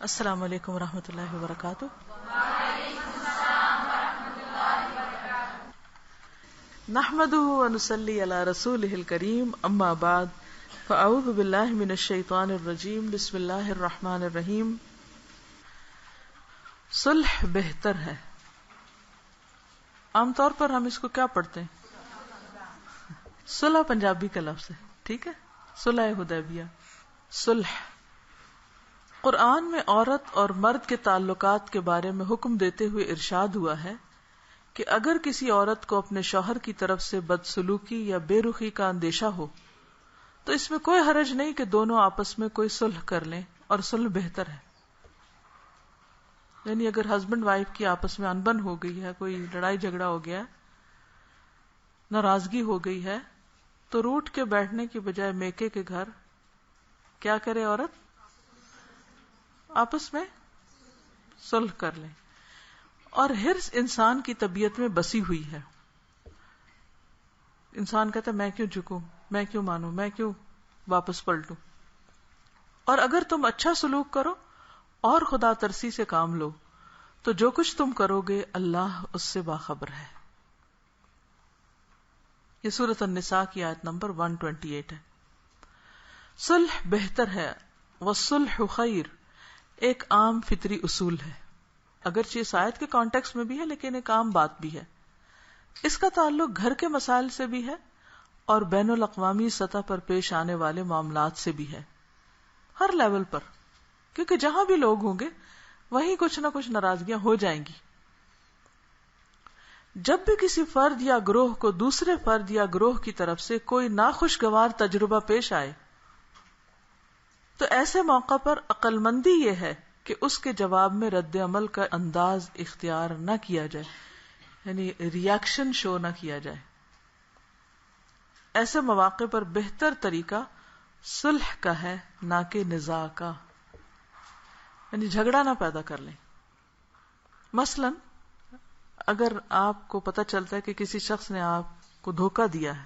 السلام علیکم ورحمۃ اللہ وبرکاتہ۔ نحمده ونصلی علی رسولہ الکریم، اما بعد فاعوذ باللہ من الشیطان الرجیم، بسم اللہ الرحمن الرحیم۔ صلح بہتر ہے۔ عام طور پر ہم اس کو کیا پڑھتے ہیں؟ صلح پنجابی کا لفظ ہے، ٹھیک ہے، صلح حدیبیہ، صلح۔ قرآن میں عورت اور مرد کے تعلقات کے بارے میں حکم دیتے ہوئے ارشاد ہوا ہے کہ اگر کسی عورت کو اپنے شوہر کی طرف سے بدسلوکی یا بے رخی کا اندیشہ ہو تو اس میں کوئی حرج نہیں کہ دونوں آپس میں کوئی صلح کر لیں، اور صلح بہتر ہے۔ یعنی اگر ہسبینڈ وائف کی آپس میں انبن ہو گئی ہے، کوئی لڑائی جھگڑا ہو گیا، ناراضگی ہو گئی ہے، تو روٹ کے بیٹھنے کی بجائے میکے کے گھر کیا کرے عورت؟ آپس میں صلح کر لیں۔ اور حرص انسان کی طبیعت میں بسی ہوئی ہے۔ انسان کہتا ہے میں کیوں جھکوں، میں کیوں مانوں، میں کیوں واپس پلٹوں۔ اور اگر تم اچھا سلوک کرو اور خدا ترسی سے کام لو تو جو کچھ تم کرو گے اللہ اس سے باخبر ہے۔ یہ سورۃ النساء کی آیت نمبر 128 ہے۔ صلح بہتر ہے، والصلح خیر، ایک عام فطری اصول ہے، اگرچہ اس آیت کے کانٹیکس میں بھی ہے لیکن ایک عام بات بھی ہے۔ اس کا تعلق گھر کے مسائل سے بھی ہے اور بین الاقوامی سطح پر پیش آنے والے معاملات سے بھی ہے، ہر لیول پر، کیونکہ جہاں بھی لوگ ہوں گے وہیں کچھ نہ کچھ ناراضگیاں ہو جائیں گی۔ جب بھی کسی فرد یا گروہ کو دوسرے فرد یا گروہ کی طرف سے کوئی ناخوشگوار تجربہ پیش آئے تو ایسے موقع پر عقل مندی یہ ہے کہ اس کے جواب میں رد عمل کا انداز اختیار نہ کیا جائے، یعنی ریاکشن شو نہ کیا جائے۔ ایسے مواقع پر بہتر طریقہ صلح کا ہے، نہ کہ نزاع کا، یعنی جھگڑا نہ پیدا کر لیں۔ مثلا اگر آپ کو پتہ چلتا ہے کہ کسی شخص نے آپ کو دھوکہ دیا ہے،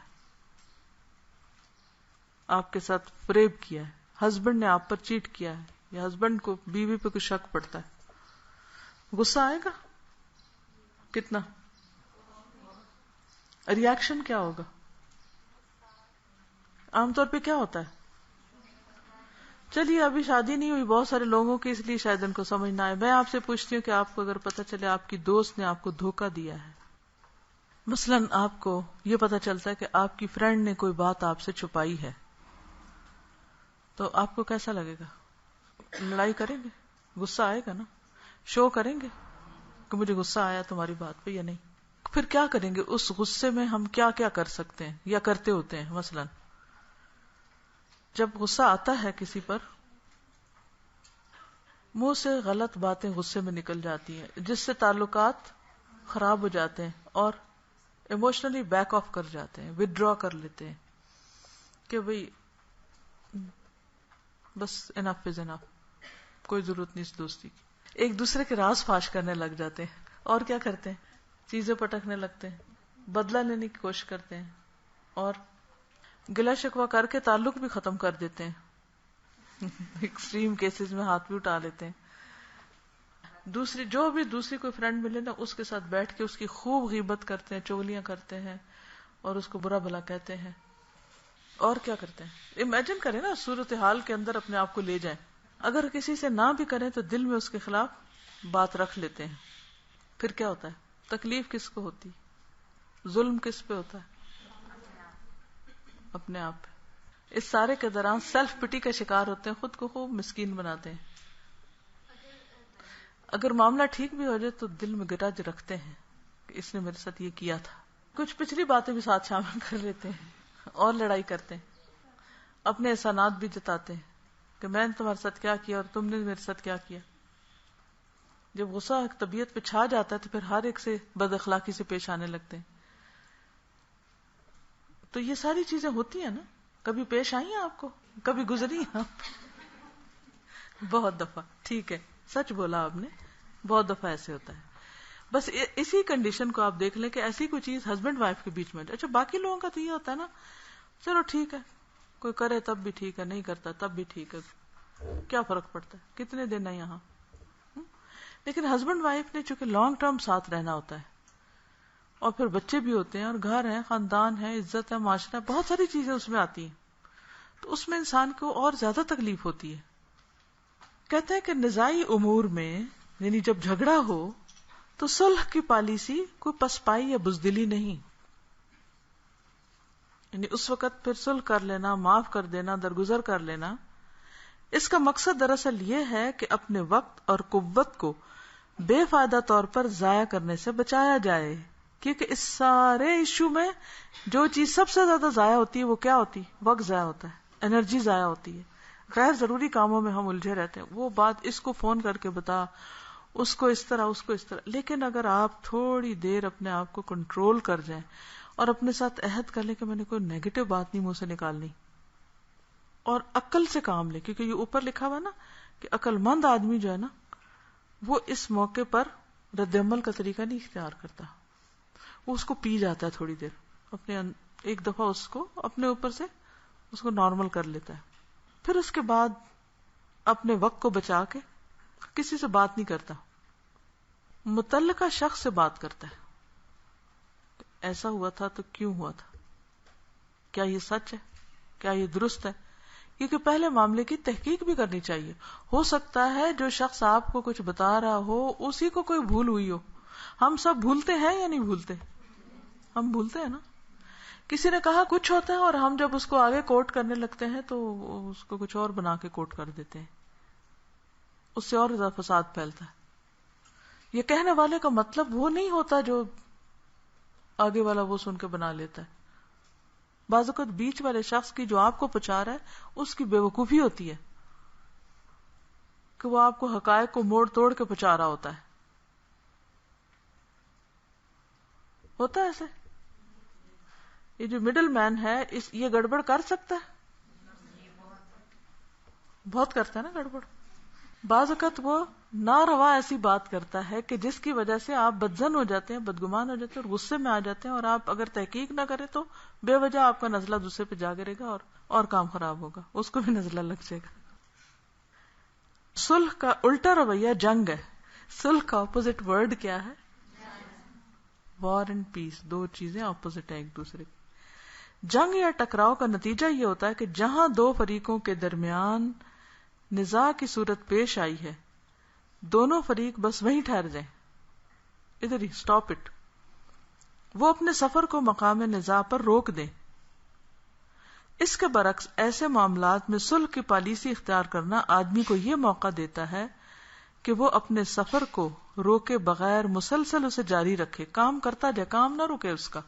آپ کے ساتھ فریب کیا ہے، ہسبینڈ نے آپ پر چیٹ کیا ہے، یا ہسبینڈ کو بیوی پہ کچھ شک پڑتا ہے، غصہ آئے گا کتنا؟ ریاکشن کیا ہوگا؟ عام طور پہ کیا ہوتا ہے؟ چلیے ابھی شادی نہیں ہوئی بہت سارے لوگوں کی، اس لیے شاید ان کو سمجھ نہ آئے۔ میں آپ سے پوچھتی ہوں کہ آپ کو اگر پتہ چلے آپ کی دوست نے آپ کو دھوکہ دیا ہے، مثلا آپ کو یہ پتہ چلتا ہے کہ آپ کی فرینڈ نے کوئی بات آپ سے چھپائی ہے، تو آپ کو کیسا لگے گا؟ لڑائی کریں گے؟ غصہ آئے گا نا؟ شو کریں گے کہ مجھے غصہ آیا تمہاری بات پہ یا نہیں؟ پھر کیا کریں گے؟ اس غصے میں ہم کیا کیا کر سکتے ہیں یا کرتے ہوتے ہیں؟ مثلا جب غصہ آتا ہے کسی پر، منہ سے غلط باتیں غصے میں نکل جاتی ہیں جس سے تعلقات خراب ہو جاتے ہیں اور ایموشنلی بیک آف کر جاتے ہیں، ودرا کر لیتے ہیں کہ بھئی بس انف از انف، کوئی ضرورت نہیں اس دوستی کی۔ ایک دوسرے کے راز فاش کرنے لگ جاتے ہیں، اور کیا کرتے ہیں؟ چیزیں پٹکنے لگتے ہیں، بدلہ لینے کی کوشش کرتے ہیں، اور گلہ شکوہ کر کے تعلق بھی ختم کر دیتے ہیں۔ ایکسٹریم کیسز میں ہاتھ بھی اٹھا لیتے ہیں۔ دوسری کوئی فرینڈ ملے نا، اس کے ساتھ بیٹھ کے اس کی خوب غیبت کرتے ہیں، چغلیاں کرتے ہیں اور اس کو برا بھلا کہتے ہیں، اور کیا کرتے ہیں؟ امیجن کریں نا، صورتحال کے اندر اپنے آپ کو لے جائیں۔ اگر کسی سے نہ بھی کریں تو دل میں اس کے خلاف بات رکھ لیتے ہیں، پھر کیا ہوتا ہے؟ تکلیف کس کو ہوتی؟ ظلم کس پہ ہوتا ہے؟ اپنے آپ۔ اس سارے کے دوران سیلف پٹی کا شکار ہوتے ہیں، خود کو خوب مسکین بناتے ہیں۔ اگر معاملہ ٹھیک بھی ہو جائے تو دل میں گرج رکھتے ہیں کہ اس نے میرے ساتھ یہ کیا تھا، کچھ پچھلی باتیں بھی ساتھ شامل کر لیتے ہیں اور لڑائی کرتے ہیں، اپنے احسانات بھی جتاتے ہیں کہ میں نے تمہارے ساتھ کیا کیا اور تم نے میرے ساتھ کیا کیا۔ جب غصہ طبیعت پہ چھا جاتا ہے تو پھر ہر ایک سے بد اخلاقی سے پیش آنے لگتے ہیں۔ تو یہ ساری چیزیں ہوتی ہیں نا، کبھی پیش آئی ہیں آپ کو؟ کبھی گزری ہیں آپ؟ بہت دفعہ، ٹھیک ہے، سچ بولا آپ نے، بہت دفعہ ایسے ہوتا ہے۔ بس اسی کنڈیشن کو آپ دیکھ لیں کہ ایسی کوئی چیز ہسبینڈ وائف کے بیچ میں، اچھا باقی لوگوں کا تو یہ ہوتا ہے نا، چلو ٹھیک ہے، کوئی کرے تب بھی ٹھیک ہے، نہیں کرتا تب بھی ٹھیک ہے، کیا فرق پڑتا ہے، کتنے دن ہے یہاں. لیکن ہسبینڈ وائف نے چونکہ لانگ ٹرم ساتھ رہنا ہوتا ہے، اور پھر بچے بھی ہوتے ہیں، اور گھر ہے، خاندان ہے، عزت ہے، معاشرہ ہے، بہت ساری چیزیں اس میں آتی ہیں، تو اس میں انسان کو اور زیادہ تکلیف ہوتی ہے. کہتے ہیں کہ نزاعی امور میں یعنی جب جھگڑا ہو تو صلح کی پالیسی کوئی پسپائی یا بزدلی نہیں، یعنی اس وقت پھر صلح کر لینا، معاف کر دینا، درگزر کر لینا. اس کا مقصد دراصل یہ ہے کہ اپنے وقت اور قوت کو بے فائدہ طور پر ضائع کرنے سے بچایا جائے، کیونکہ اس سارے ایشو میں جو چیز سب سے زیادہ ضائع ہوتی ہے وہ کیا ہوتی ہے؟ وقت ضائع ہوتا ہے، انرجی ضائع ہوتی ہے، غیر ضروری کاموں میں ہم الجھے رہتے ہیں. وہ بات اس کو فون کر کے بتا، اس کو اس طرح، اس کو اس طرح. لیکن اگر آپ تھوڑی دیر اپنے آپ کو کنٹرول کر جائیں اور اپنے ساتھ عہد کر لیں کہ میں نے کوئی نیگیٹو بات نہیں منہ سے نکالنی، اور عقل سے کام لے، کیونکہ یہ اوپر لکھا ہوا نا کہ عقل مند آدمی جو ہے نا وہ اس موقع پر رد عمل کا طریقہ نہیں اختیار کرتا، وہ اس کو پی جاتا ہے تھوڑی دیر، اپنے ایک دفعہ اس کو اپنے اوپر سے اس کو نارمل کر لیتا ہے. پھر اس کے بعد اپنے وقت کو بچا کے کسی سے بات نہیں کرتا، متعلقہ شخص سے بات کرتا ہے. ایسا ہوا تھا تو کیوں ہوا تھا، کیا یہ سچ ہے، کیا یہ درست ہے، کیونکہ پہلے معاملے کی تحقیق بھی کرنی چاہیے. ہو سکتا ہے جو شخص آپ کو کچھ بتا رہا ہو اسی کو کوئی بھول ہوئی ہو. ہم سب بھولتے ہیں یا نہیں بھولتے؟ ہم بھولتے ہیں نا. کسی نے کہا کچھ ہوتا ہے اور ہم جب اس کو آگے کوٹ کرنے لگتے ہیں تو اس کو کچھ اور بنا کے کوٹ کر دیتے ہیں، اس سے اور زیادہ فساد پھیلتا ہے. یہ کہنے والے کا مطلب وہ نہیں ہوتا جو آگے والا وہ سن کے بنا لیتا ہے. بعض اوقات بیچ والے شخص کی جو آپ کو پہنچا رہا ہے اس کی بے وقوفی ہوتی ہے کہ وہ آپ کو حقائق کو موڑ توڑ کے پہنچا رہا ہوتا ہے. ہوتا ہے ایسے. یہ جو مڈل مین ہے یہ گڑبڑ کر سکتا ہے، بہت کرتا ہے نا گڑبڑ. بعض اوقات وہ ناروا ایسی بات کرتا ہے کہ جس کی وجہ سے آپ بدظن ہو جاتے ہیں، بدگمان ہو جاتے ہیں، اور غصے میں آ جاتے ہیں، اور آپ اگر تحقیق نہ کریں تو بے وجہ آپ کا نزلہ دوسرے پہ جا گرے گا اور کام خراب ہوگا، اس کو بھی نزلہ لگ جائے گا. صلح کا الٹا رویہ جنگ ہے. صلح کا اپوزٹ ورڈ کیا ہے؟ وار اینڈ پیس. دو چیزیں اپوزٹ ہیں ایک دوسرے کی. جنگ یا ٹکراؤ کا نتیجہ یہ ہوتا ہے کہ جہاں دو فریقوں کے درمیان نزاع کی صورت پیش آئی ہے دونوں فریق بس وہیں ٹھہر جائیں، ادھر ہی سٹاپ اٹ. وہ اپنے سفر کو مقام نزاع پر روک دیں. اس کے برعکس ایسے معاملات میں صلح کی پالیسی اختیار کرنا آدمی کو یہ موقع دیتا ہے کہ وہ اپنے سفر کو روکے بغیر مسلسل اسے جاری رکھے، کام کرتا جائے، کام نہ رکے اس کا،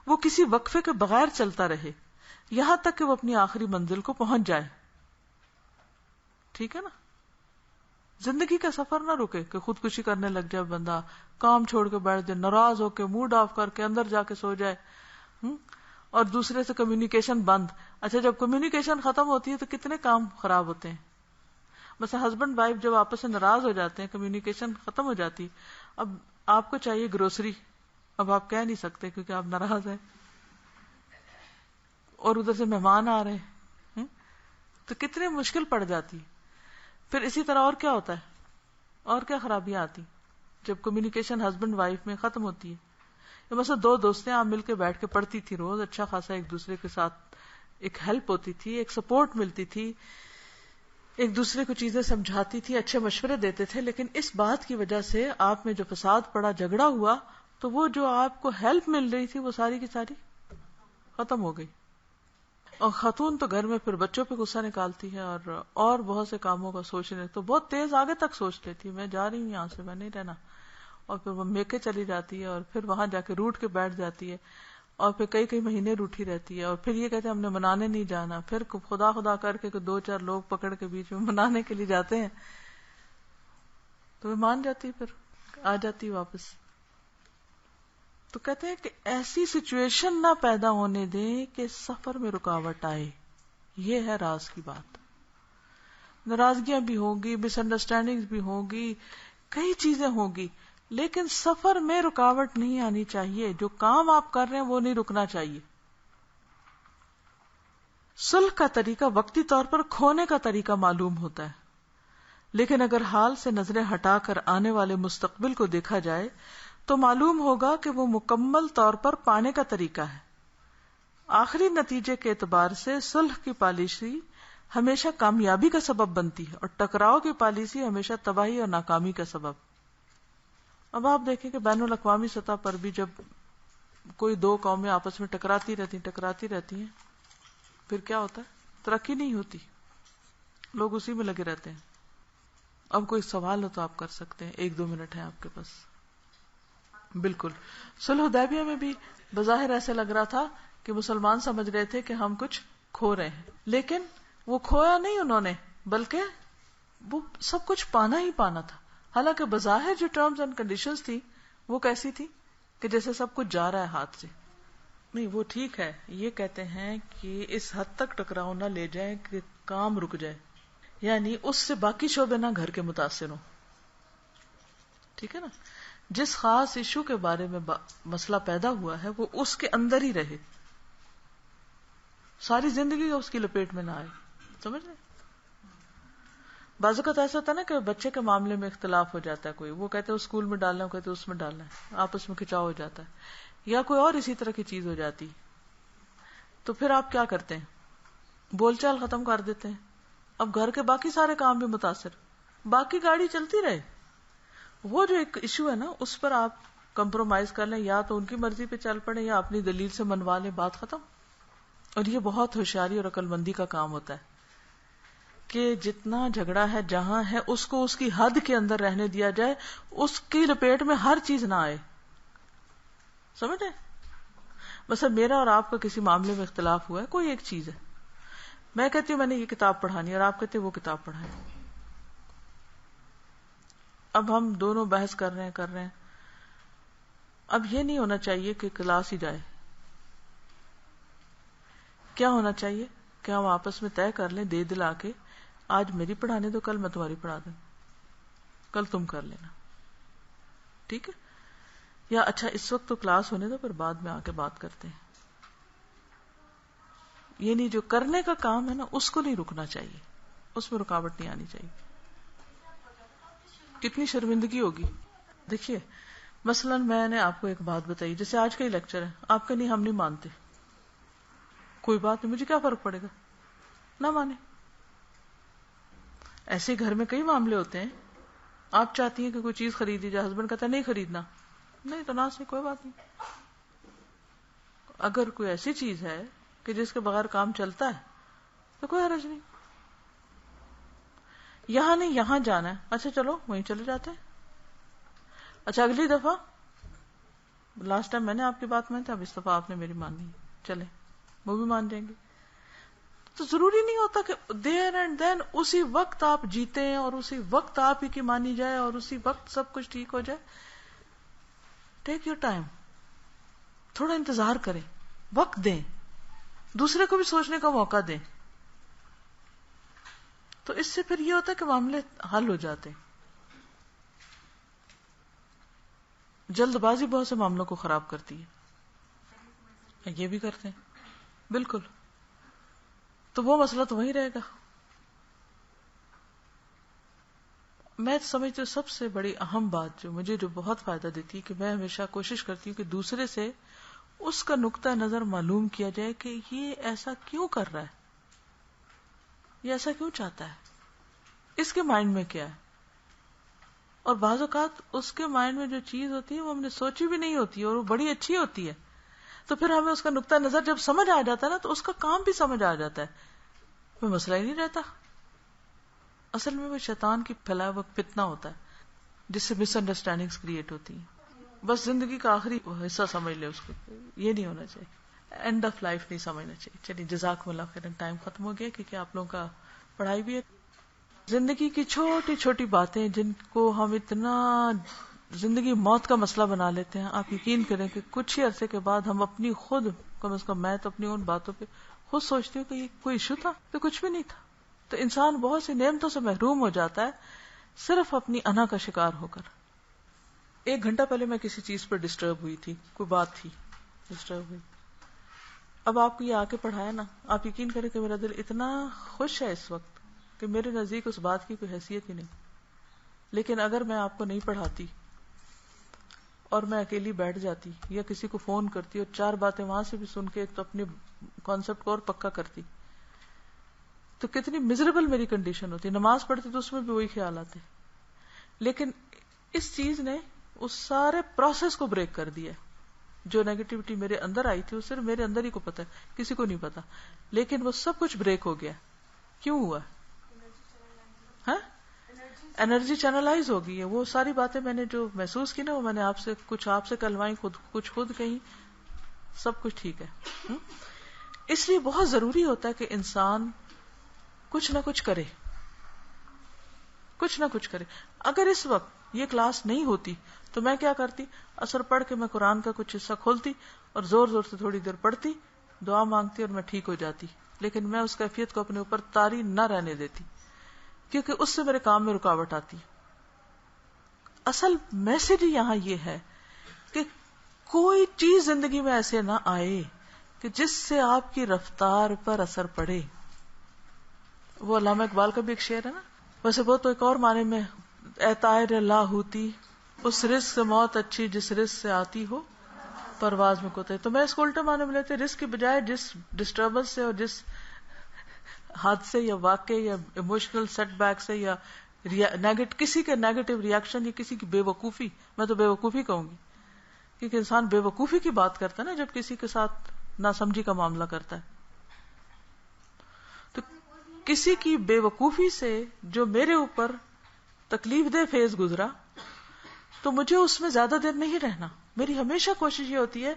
وہ کسی وقفے کے بغیر چلتا رہے یہاں تک کہ وہ اپنی آخری منزل کو پہنچ جائے. ٹھیک ہے نا. زندگی کا سفر نہ رکے کہ خودکشی کرنے لگ جائے بندہ، کام چھوڑ کے بیٹھ جائے، ناراض ہو کے موڈ آف کر کے اندر جا کے سو جائے، اور دوسرے سے کمیونیکیشن بند. اچھا جب کمیونیکیشن ختم ہوتی ہے تو کتنے کام خراب ہوتے ہیں. مثلا ہسبینڈ وائف جب آپس سے ناراض ہو جاتے ہیں، کمیونیکیشن ختم ہو جاتی، اب آپ کو چاہیے گروسری، اب آپ کہہ نہیں سکتے کیونکہ آپ ناراض ہیں، اور ادھر سے مہمان آ رہے ہیں، تو کتنی مشکل پڑ جاتی. پھر اسی طرح اور کیا ہوتا ہے، اور کیا خرابیاں آتی جب کمیونیکیشن ہسبینڈ وائف میں ختم ہوتی ہے. مثلا دو دوستیں آپ مل کے بیٹھ کے پڑھتی تھی روز، اچھا خاصا ایک دوسرے کے ساتھ ایک ہیلپ ہوتی تھی، ایک سپورٹ ملتی تھی، ایک دوسرے کو چیزیں سمجھاتی تھی، اچھے مشورے دیتے تھے. لیکن اس بات کی وجہ سے آپ میں جو فساد پڑا، جھگڑا ہوا، تو وہ جو آپ کو ہیلپ مل رہی تھی وہ ساری کی ساری ختم ہو گئی. اور خاتون تو گھر میں پھر بچوں پہ غصہ نکالتی ہے اور بہت سے کاموں کا سوچنے تو بہت تیز آگے تک سوچ لیتی ہے، میں جا رہی ہوں یہاں سے، میں نہیں رہنا، اور پھر وہ میکے چلی جاتی ہے، اور پھر وہاں جا کے روٹ کے بیٹھ جاتی ہے، اور پھر کئی مہینے روٹھی رہتی ہے، اور پھر یہ کہتے ہیں ہم نے منانے نہیں جانا، پھر خدا کر کے دو چار لوگ پکڑ کے بیچ میں منانے کے لیے جاتے ہیں تو وہ مان جاتی، پھر آ جاتی واپس. تو کہتے ہیں کہ ایسی سچویشن نہ پیدا ہونے دیں کہ سفر میں رکاوٹ آئے. یہ ہے راز کی بات. ناراضگیاں بھی ہوگی، مس انڈرسٹینڈنگ بھی ہوگی، کئی چیزیں ہوگی، لیکن سفر میں رکاوٹ نہیں آنی چاہیے. جو کام آپ کر رہے ہیں وہ نہیں رکنا چاہیے. صلح کا طریقہ وقتی طور پر کھونے کا طریقہ معلوم ہوتا ہے، لیکن اگر حال سے نظریں ہٹا کر آنے والے مستقبل کو دیکھا جائے تو معلوم ہوگا کہ وہ مکمل طور پر پانے کا طریقہ ہے۔ آخری نتیجے کے اعتبار سے صلح کی پالیسی ہمیشہ کامیابی کا سبب بنتی ہے اور ٹکراؤ کی پالیسی ہمیشہ تباہی اور ناکامی کا سبب۔ اب آپ دیکھیں کہ بین الاقوامی سطح پر بھی جب کوئی دو قومیں آپس میں ٹکراتی رہتی ہیں پھر کیا ہوتا ہے؟ ترقی نہیں ہوتی، لوگ اسی میں لگے رہتے ہیں۔ اب کوئی سوال ہو تو آپ کر سکتے ہیں، 1-2 منٹ ہے آپ کے پاس۔ بالکل، صلح حدیبیہ میں بھی بظاہر ایسے لگ رہا تھا کہ مسلمان سمجھ رہے تھے کہ ہم کچھ کھو رہے ہیں، لیکن وہ کھویا نہیں انہوں نے، بلکہ وہ سب کچھ پانا ہی پانا تھا۔ حالانکہ بظاہر جو ٹرمز اینڈ کنڈیشنز تھی وہ کیسی تھی کہ جیسے سب کچھ جا رہا ہے ہاتھ سے۔ نہیں، وہ ٹھیک ہے، یہ کہتے ہیں کہ اس حد تک ٹکراؤ نہ لے جائیں کہ کام رک جائے، یعنی اس سے باقی شعبے نہ گھر کے متاثر ہوں، ٹھیک ہے نا؟ جس خاص ایشو کے بارے میں مسئلہ پیدا ہوا ہے وہ اس کے اندر ہی رہے، ساری زندگی اس کی لپیٹ میں نہ آئے، سمجھ رہے؟ بعض اوقات ایسا ہوتا ہے نا کہ بچے کے معاملے میں اختلاف ہو جاتا ہے، کوئی وہ کہتے ہیں اسکول میں ڈالنا، وہ کہتے ہیں اس میں ڈالنا ہے، آپس میں کھچاؤ ہو جاتا ہے، یا کوئی اور اسی طرح کی چیز ہو جاتی، تو پھر آپ کیا کرتے ہیں؟ بول چال ختم کر دیتے ہیں۔ اب گھر کے باقی سارے کام بھی متاثر، باقی گاڑی چلتی رہے، وہ جو ایک ایشو ہے نا اس پر آپ کمپرومائز کر لیں، یا تو ان کی مرضی پہ چل پڑے یا اپنی دلیل سے منوا لیں، بات ختم۔ اور یہ بہت ہوشیاری اور عقل مندی کا کام ہوتا ہے کہ جتنا جھگڑا ہے جہاں ہے اس کو اس کی حد کے اندر رہنے دیا جائے، اس کی لپیٹ میں ہر چیز نہ آئے، سمجھے؟ مثلا میرا اور آپ کا کسی معاملے میں اختلاف ہوا ہے، کوئی ایک چیز ہے، میں کہتی ہوں میں نے یہ کتاب پڑھانی ہے اور آپ کہتے ہیں وہ کتاب پڑھانی، اب ہم دونوں بحث کر رہے ہیں، اب یہ نہیں ہونا چاہیے کہ کلاس ہی جائے، کیا ہونا چاہیے کہ ہم آپس میں طے کر لیں، دے دلا کے، آج میری پڑھانے دو، کل میں تمہاری پڑھا دوں، کل تم کر لینا، ٹھیک ہے؟ یا اچھا اس وقت تو کلاس ہونے دو، پھر بعد میں آ کے بات کرتے ہیں۔ یہ نہیں، جو کرنے کا کام ہے نا اس کو نہیں رکنا چاہیے، اس میں رکاوٹ نہیں آنی چاہیے۔ کتنی شرمندگی ہوگی۔ دیکھیے مثلا میں نے آپ کو ایک بات بتائی، جیسے آج کا ہی لیکچر ہے، آپ کا نہیں، ہم نہیں مانتے، کوئی بات نہیں، مجھے کیا فرق پڑے گا، نہ مانے۔ ایسے گھر میں کئی معاملے ہوتے ہیں، آپ چاہتی ہیں کہ کوئی چیز خریدی جائے، ہسبینڈ کہتا ہے نہیں خریدنا، نہیں تو نہ سے کوئی بات نہیں۔ اگر کوئی ایسی چیز ہے کہ جس کے بغیر کام چلتا ہے تو کوئی حرج نہیں، یہاں نہیں یہاں جانا ہے، اچھا چلو وہیں چلے جاتے ہیں، اچھا اگلی دفعہ، لاسٹ ٹائم میں نے آپ کی بات مانی تھی، اب اس دفعہ آپ نے میری ماننی ہے، چلے وہ بھی مان جائیں گے۔ تو ضروری نہیں ہوتا کہ دیر اینڈ دین اسی وقت آپ جیتے ہیں اور اسی وقت آپ ہی کی مانی جائے اور اسی وقت سب کچھ ٹھیک ہو جائے۔ ٹیک یور ٹائم، تھوڑا انتظار کریں، وقت دیں، دوسرے کو بھی سوچنے کا موقع دیں، تو اس سے پھر یہ ہوتا ہے کہ معاملے حل ہو جاتے ہیں۔ جلد بازی بہت سے معاملوں کو خراب کرتی ہے، یہ بھی کرتے ہیں بالکل، تو وہ مسئلہ تو وہی رہے گا۔ میں سمجھتی ہوں سب سے بڑی اہم بات جو مجھے بہت فائدہ دیتی ہے کہ میں ہمیشہ کوشش کرتی ہوں کہ دوسرے سے اس کا نقطہ نظر معلوم کیا جائے کہ یہ ایسا کیوں کر رہا ہے، یہ ایسا کیوں چاہتا ہے، اس کے مائنڈ میں کیا ہے۔ اور بعض اوقات اس کے مائنڈ میں جو چیز ہوتی ہے وہ ہم نے سوچی بھی نہیں ہوتی اور وہ بڑی اچھی ہوتی ہے، تو پھر ہمیں اس کا نقطہ نظر جب سمجھ آ جاتا ہے نا تو اس کا کام بھی سمجھ آ جاتا ہے، کوئی مسئلہ ہی نہیں رہتا۔ اصل میں وہ شیطان کی پھیلایا ہوا فتنہ ہوتا ہے جس سے مس انڈرسٹینڈنگز کریٹ ہوتی ہیں۔ بس زندگی کا آخری حصہ سمجھ لے اس کو، یہ نہیں ہونا چاہیے، اینڈ آف لائف نہیں سمجھنا چاہیے۔ چلیے جزاکم اللہ خیرا، ٹائم ختم ہو گیا کیونکہ آپ لوگوں کا پڑھائی بھی ہے۔ زندگی کی چھوٹی چھوٹی باتیں جن کو ہم اتنا زندگی موت کا مسئلہ بنا لیتے ہیں، آپ یقین کریں کہ کچھ ہی عرصے کے بعد ہم اپنی خود، کم از کم میں تو اپنی ان باتوں پہ خود سوچتی ہوں کہ یہ کوئی ایشو تھا، تو کچھ بھی نہیں تھا۔ تو انسان بہت سی نعمتوں سے محروم ہو جاتا ہے صرف اپنی انا کا شکار ہو کر۔ 1 گھنٹہ پہلے میں کسی چیز پر ڈسٹرب ہوئی تھی، کوئی بات تھی ڈسٹرب ہوئی، اب آپ کو یہ آ کے پڑھایا نا، آپ یقین کریں کہ میرا دل اتنا خوش ہے اس وقت کہ میرے نزدیک اس بات کی کوئی حیثیت ہی نہیں. لیکن اگر میں آپ کو نہیں پڑھاتی اور میں اکیلی بیٹھ جاتی یا کسی کو فون کرتی اور 4 باتیں وہاں سے بھی سن کے تو اپنے کانسیپٹ کو اور پکا کرتی تو کتنی مزریبل میری کنڈیشن ہوتی. نماز پڑھتی تو اس میں بھی وہی خیال آتے. لیکن اس چیز نے اس سارے پروسیس کو بریک کر دیا. جو نیگیٹیوٹی میرے اندر آئی تھی وہ صرف میرے اندر ہی کو پتا ہے، کسی کو نہیں پتا. لیکن وہ سب کچھ بریک ہو گیا. کیوں ہوا؟ ہاں، انرجی چینلائز ہو گئی ہے. وہ ساری باتیں میں نے جو محسوس کی نا، وہ میں نے آپ سے کچھ کلمائیں کچھ خود کہیں، سب کچھ ٹھیک ہے. اس لیے بہت ضروری ہوتا ہے کہ انسان کچھ نہ کچھ کرے، کچھ نہ کچھ کرے. اگر اس وقت یہ کلاس نہیں ہوتی تو میں کیا کرتی؟ اثر پڑھ کے میں قرآن کا کچھ حصہ کھولتی اور زور زور سے تھوڑی دیر پڑھتی، دعا مانگتی اور میں ٹھیک ہو جاتی. لیکن میں اس کیفیت کو اپنے اوپر طاری نہ رہنے دیتی، کیونکہ اس سے میرے کام میں رکاوٹ آتی. اصل میسج یہاں یہ ہے کہ کوئی چیز زندگی میں ایسے نہ آئے کہ جس سے آپ کی رفتار پر اثر پڑے. وہ علامہ اقبال کا بھی ایک شعر ہے نا، ویسے وہ تو ایک اور معنی میں، اے طائر لاہوتی اس رزق سے موت اچھی جس رزق سے آتی ہو پرواز میں کوتے. تو میں اس کو الٹا معنی میں لیتے، رزق کی بجائے جس ڈسٹربنس سے اور جس حادثے یا واقعے یا ایموشنل سیٹ بیک سے یا کسی کے نیگیٹو ریاکشن یا کسی کی بے وقوفی، میں تو بے وقوفی کہوں گی کیونکہ انسان بے وقوفی کی بات کرتا ہے نا جب کسی کے ساتھ ناسمجھی کا معاملہ کرتا ہے. تو کسی کی بے وقوفی سے جو میرے اوپر تکلیف دہ فیز گزرا تو مجھے اس میں زیادہ دیر نہیں رہنا. میری ہمیشہ کوشش یہ ہوتی ہے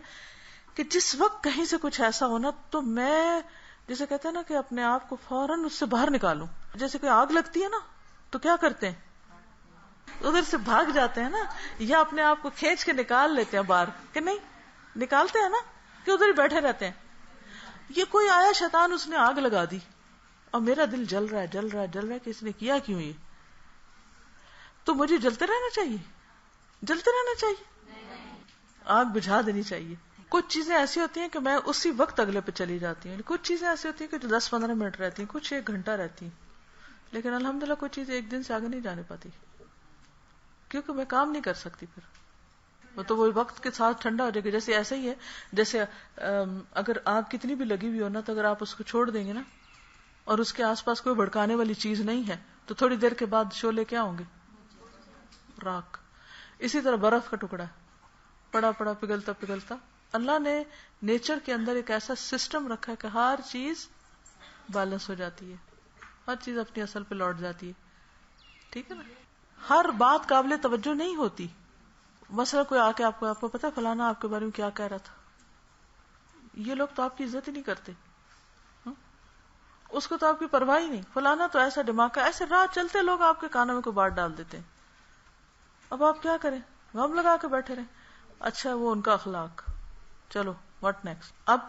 کہ جس وقت کہیں سے کچھ ایسا ہونا تو میں جیسے کہتے ہیں نا کہ اپنے آپ کو فوراً اس سے باہر نکالوں. جیسے کوئی آگ لگتی ہے نا تو کیا کرتے ہیں؟ ادھر سے بھاگ جاتے ہیں نا، یا اپنے آپ کو کھینچ کے نکال لیتے ہیں باہر، کہ نہیں نکالتے ہیں نا، کہ ادھر ہی بیٹھے رہتے ہیں. یہ کوئی آیا شیطان، اس نے آگ لگا دی اور میرا دل جل رہا ہے جل رہا ہے جل رہا ہے کہ اس نے کیا کیوں یہ؟ تو مجھے جلتے رہنا چاہیے، جلتے رہنا چاہیے، آگ بجھا دینی چاہیے. کچھ چیزیں ایسی ہوتی ہیں کہ میں اسی وقت اگلے پہ چلی جاتی ہوں، کچھ چیزیں ایسی ہوتی ہیں کہ جو 10-15 منٹ رہتی ہیں، کچھ 1 گھنٹہ رہتی ہیں. لیکن الحمدللہ کوئی چیز 1 دن سے آگے نہیں جانے پاتی کیونکہ میں کام نہیں کر سکتی. پھر وہ تو وہ وقت کے ساتھ ٹھنڈا ہو جائے گا. جیسے ایسا ہی ہے جیسے اگر آگ کتنی بھی لگی ہوئی ہو نا، تو اگر آپ اس کو چھوڑ دیں گے نا اور اس کے آس پاس کوئی بھڑکانے والی چیز نہیں ہے تو تھوڑی دیر کے بعد شعلے کیا ہوں گے؟ راکھ. اسی طرح برف کا ٹکڑا پڑا پڑا پگھلتا پگھلتا، اللہ نے نیچر کے اندر ایک ایسا سسٹم رکھا ہے کہ ہر چیز بیلنس ہو جاتی ہے، ہر چیز اپنی اصل پہ لوٹ جاتی ہے. ٹھیک ہے نا؟ ہر بات قابل توجہ نہیں ہوتی. مثلا کوئی آ کے آپ کو پتا فلانا آپ کے بارے میں کیا کہہ رہا تھا، یہ لوگ تو آپ کی عزت ہی نہیں کرتے، اس کو تو آپ کی پرواہ ہی نہیں. فلانا تو ایسا دماغ کا، ایسے راہ چلتے لوگ آپ کے کانوں میں کوئی بات ڈال دیتے ہیں. اب آپ کیا کریں؟ غم لگا کے بیٹھے رہیں. اچھا وہ ان کا اخلاق، چلو واٹ نیکسٹ. اب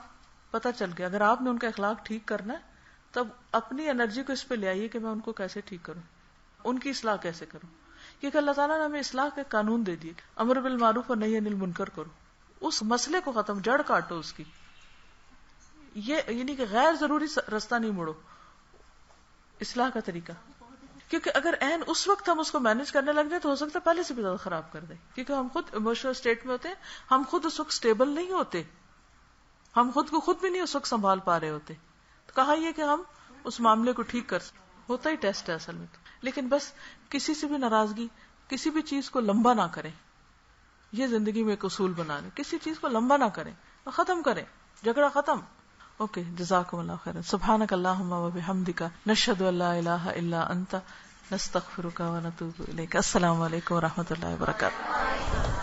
پتہ چل گیا اگر آپ نے ان کا اخلاق ٹھیک کرنا ہے تب اپنی انرجی کو اس پہ لے آئیے کہ میں ان کو کیسے ٹھیک کروں، ان کی اصلاح کیسے کروں. کیونکہ اللہ تعالیٰ نے ہمیں اصلاح کا قانون دے دیے، امر بالمعروف اور نہی عن المنکر کرو. اس مسئلے کو ختم، جڑ کاٹو اس کی. یہ یعنی کہ غیر ضروری راستہ نہیں موڑو، اصلاح کا طریقہ. کیونکہ اگر عین اس وقت ہم اس کو مینج کرنے لگ جائیں تو ہو سکتا ہے پہلے سے بھی زیادہ خراب کر دیں. کیونکہ ہم خود ایموشنل اسٹیٹ میں ہوتے ہیں، ہم خود اس وقت اسٹیبل نہیں ہوتے، ہم خود کو خود بھی نہیں اس وقت سنبھال پا رہے ہوتے. تو کہا یہ کہ ہم اس معاملے کو ٹھیک کر سکتے. ہوتا ہی ٹیسٹ ہے اصل میں تو. لیکن بس کسی سے بھی ناراضگی، کسی بھی چیز کو لمبا نہ کریں. یہ زندگی میں ایک اصول بنا لیں، کسی چیز کو لمبا نہ کریں، ختم کریں، جھگڑا ختم. اوکے، جزاکم اللہ خیرا. سبحانک اللہم و بحمدک، نشہد ان لا الہ الا انت، نستغفرک و نتوب الیک. السلام علیکم و رحمۃ اللہ وبرکاتہ.